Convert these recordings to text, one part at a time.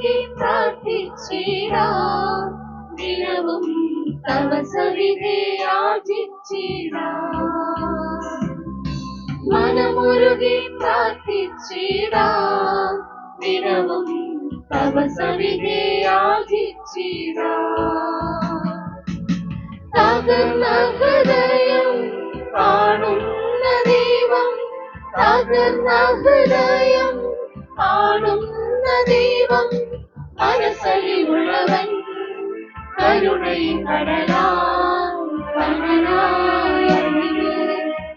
മനമുരുകി പ്രാർത്ഥിച്ചിടാം, ദിനവും തവ സവിധേ യാചിച്ചിടാം. മനമുരുകി പ്രാർത്ഥിച്ചിടാം, ദിനവും തവ സവിധേ യാചിച്ചിടാം. തകർന്ന ഹൃദയം കാണുന്ന ദൈവം, തകർന്ന ഹൃദയം കാണുന്ന ദൈവം, മനസ്സലിവുള്ളവൻ കരുണയും കടലായി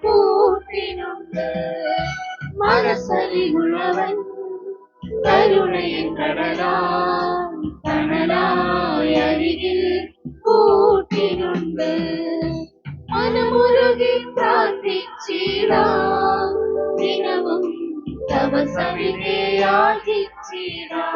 കൂട്ടിനുണ്ട്. മനസ്സലിവുള്ളവൻ കരുണയും കടലായി അരികിൽ കൂട്ടിനുണ്ട്. മനമുരുകി പ്രാർത്ഥിച്ചിടാം, ദിനവും തവ സവിധേ യാചിച്ചിടാം.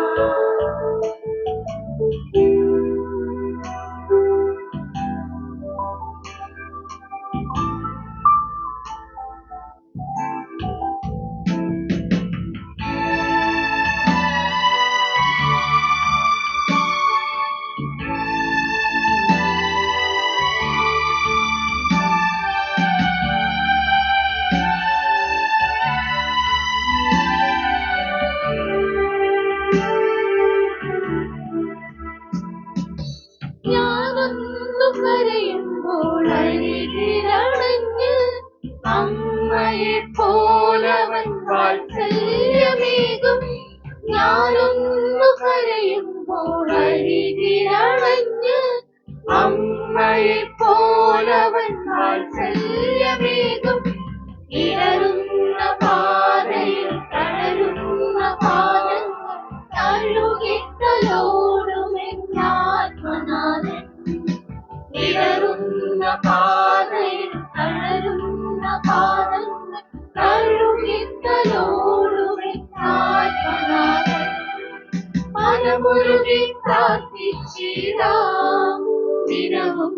കരയുമ്പോൾ അരികിലണഞ്ഞ് അമ്മയെ പോലവൻ വാത്സല്യമേകും. ഞാനൊന്നു കരയുമ്പോൾ അരികിലണഞ്ഞ് അമ്മയെ പോലവൻ വാത്സല്യമേകും. ഇടറുന്ന പാതയിൽ തളരുന്ന പാദങ്ങൾ തഴുകിത്തലോടുമെന്നാത്മനാഥൻ. ഇടറുന്ന പാതയിൽ തളരുന്ന പാദങ്ങൾ തഴുകിത്തലോടുമെന്നാത്മനാഥൻ. മനമുരുകി പ്രാർത്ഥിച്ചിടാം, ദിനവും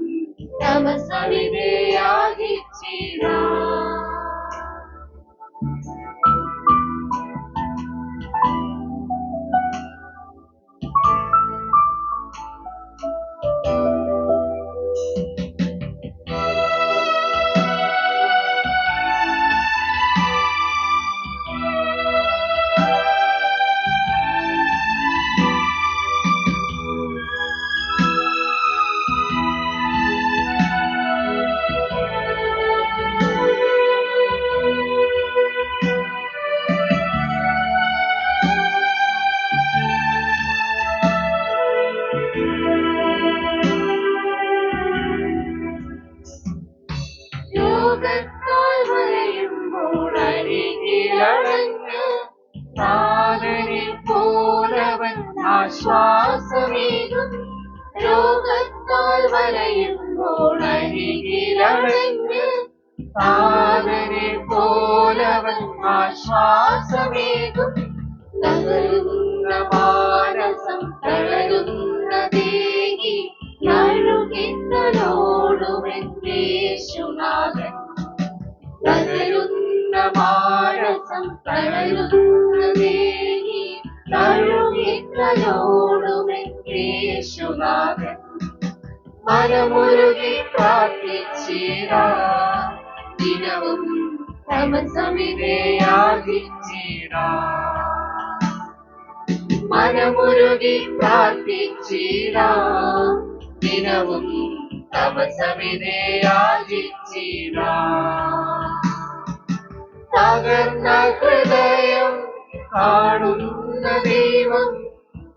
തവ സവിധേ യാചിച്ചിടാം. രോഗത്താൽ വലയുമ്പോൾ അരികിലണഞ്ഞ് താതനെ പോലവൻ ആശ്വാസമേകും. രോഗത്താൽ വലയുമ്പോൾ അരികിലണഞ്ഞ് താതനെ പോലവൻ ആശ്വാസമേകും. തകരുന്ന മാനസം തളരുന്ന ദേഹി തഴുകിത്തലോടുമെന്നേശുനാഥൻ. തകരുന്ന മാനസം തളരുന്ന ദേഹി തഴുകിത്തലോടുമെന്നേശുനാഥൻ. മനമുരുകി പ്രാർത്ഥിച്ചിടാം, ദിനവും തവ സവിധേ യാചിച്ചിടാം. മനമുരുകി പ്രാർത്ഥിച്ചിടാം, ദിനവും തവ സവിധേ യാചിച്ചിടാം. തകർന്ന ഹൃദയം കാണുന്ന ദൈവം,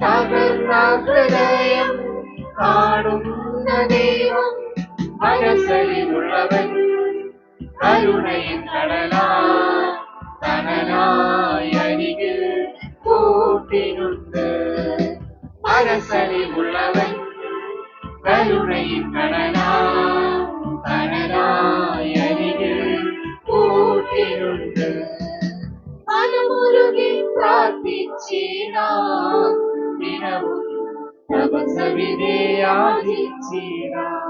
തകർന്ന ഹൃദയം കാണുന്ന ദൈവം, മനസ്സലിവുള്ളവൻ കരുണയും കടലായി അരികിൽ കൂട്ടിനുണ്ട്. മനസ്സലിവുള്ളവൻ കരുണയും കടലായി അരികിൽ കൂട്ടിനുണ്ട്. മനമുരുകി പ്രാർത്ഥിച്ചിടാം, ദിനവും തവ സവിധേ യാചിച്ചിടാം.